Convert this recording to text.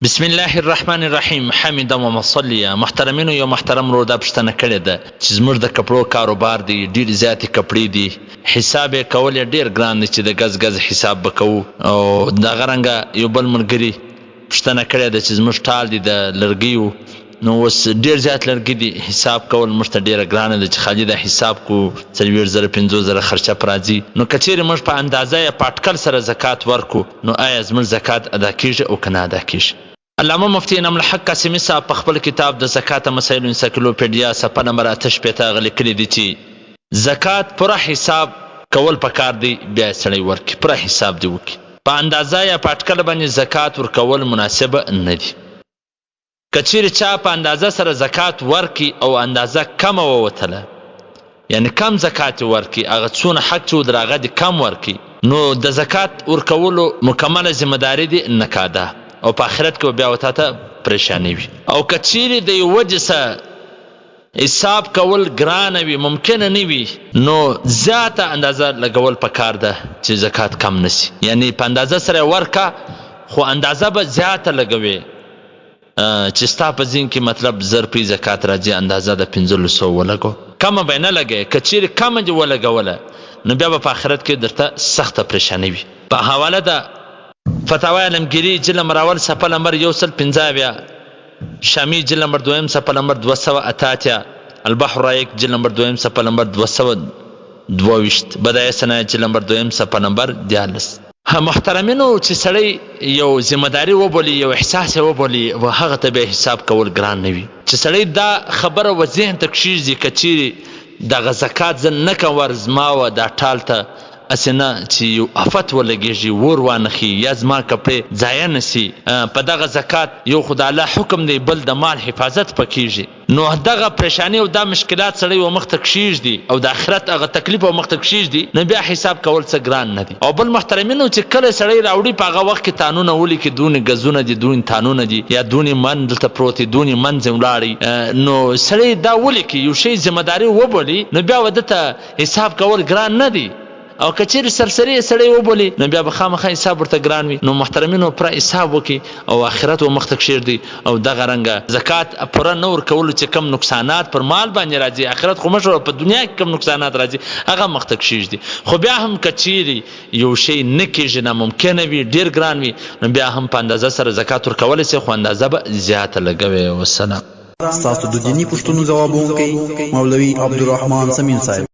بسم الله الرحمن الرحیم. حمد و مصلیه. محترمینو، یو محترم رو دا پښتنه کړې ده چې زموږ د کپړو کاروبار دی، ډېر زیاتې کپړې دي، حساب یې کول یې ډېر ګران دی چې د ګز ګز حساب به کوو. او دغه رنګه یو بل ملګري پښتنه کړې ده چې زموږ ټال دی د لرګیو، نو اوس ډېر زیات لرګي دي، حساب کول موږ ته ډېره ګرانه ده چې خالي د حساب کو 40,000 50,000 خرچه پر راځي. نو که چېرې موږ په اندازه یا په اټکل سره زکات ورکو، نو آیا زموږ زکات ادا کېږي او که نه ادا کېږي؟ علامه مفتي انعام الحق قاسمي صاحب په خپل کتاب د زکات مسایلو انسایکلوپیډیا صفحه نمبر 88 هغه لیکلي دي چې زکات پوره حساب کول پکار دی، بیا سړی ورکړي، پوره حساب دی وکړي. په اندازه یا په اټکل باندې زکات ورکول مناسبه نه دي. که چیرې چا په اندازه سره زکات ورکړي او اندازه کمه ووتله، یعنی کم زکات ورکړي، هغه څونه حق چې ودر هغه دې کم ورکړي، نو د زکات ورکولو مکمله ذمهداري دي نکاده، او په آخرت کې بیا وتا ته پریشانی وي. او که چیرې د یو وجې سره حساب کول ګرانه وي، ممکنه نه وي، نو زیاته اندازه لګول پکار ده چې زکات کم نسی. یعنی په اندازه سره ورکه، خو اندازه به زیاته لګوي چې ستا په ذهن کې مطلب 1000 زکات راځي، اندازه د 1500 ولګو، کمه به نه لګوي. که چیرې کمه دې ولګوله، نو بیا به په آخرت کې درته سخته پریشانی وي. په حواله ده فتاوی علمگیری جلد نمبر اول صفحه نمبر 115، شامی جلد نمبر 2 صفحه نمبر 288، البحر رایق جلد نمبر 2 صفحه نمبر 222، بدایع صنایع جلد نمبر 2 صفحه نمبر 43. محترمینو، چې سړی یو ذمہداري وبولي، یو احساس وبولي، و هغه ته به حساب کول ګران نه وي. چې سړی دا خبره و ذهن ته کښیږدي که چیرې دغه زکات زه نه کوم ورزما و دا ټال ته اسې نه چې یو افت ولګېږي، ور وانخي، یا زما کپړې ضایع نسي. په دغه زکات یو خو د الله حکم دی، بل د مال حفاظت پکېږي. نو دغه پریشانی او دا مشکلات سړی و مخ ته کښیږدي، او د آخرت هغه تکلیف و مخ ته کښیږدي، نو بیا حساب کول څه ګران نه دي. او بل محترمینو، چې کله سړی راوړي په هغه وخت کې تانونه ولیکي، دونې ګزونه دي، دونې تانونه دي، یا دونې من دلته پروت دي، دونې منځ ولاړی، نو سړی دا ولیکي، یو شی ذمہداري وبولي، نو بیا و دته حساب کول ګران نه دي. او که چیرې سرسري سړی وبولي، نو بیا به خامخا حساب ورته ګران وي. نو محترمینو، پوره حساب وکړي او آخرت و مخ ته کښېږدي. او دغه رنګه زکات پوره نه ورکولو چې کم نقصانات پر مال باندې راځي، آخرت خو مشوره په دنیا کې کم نقصانات راځي، هغه مخ ته کښېږدي. خو بیا هم که چیرې یو شی نه کېږي، ناممکنه وي، ډېر ګران وي، نو بیا هم په اندازه سره زکات ورکولی سي، خو اندازه به زیاته لګوي. والسلام. ستاسو د دیني پوښتنو ځوابونکی مولوي عبدالرحمن سمین صاحب.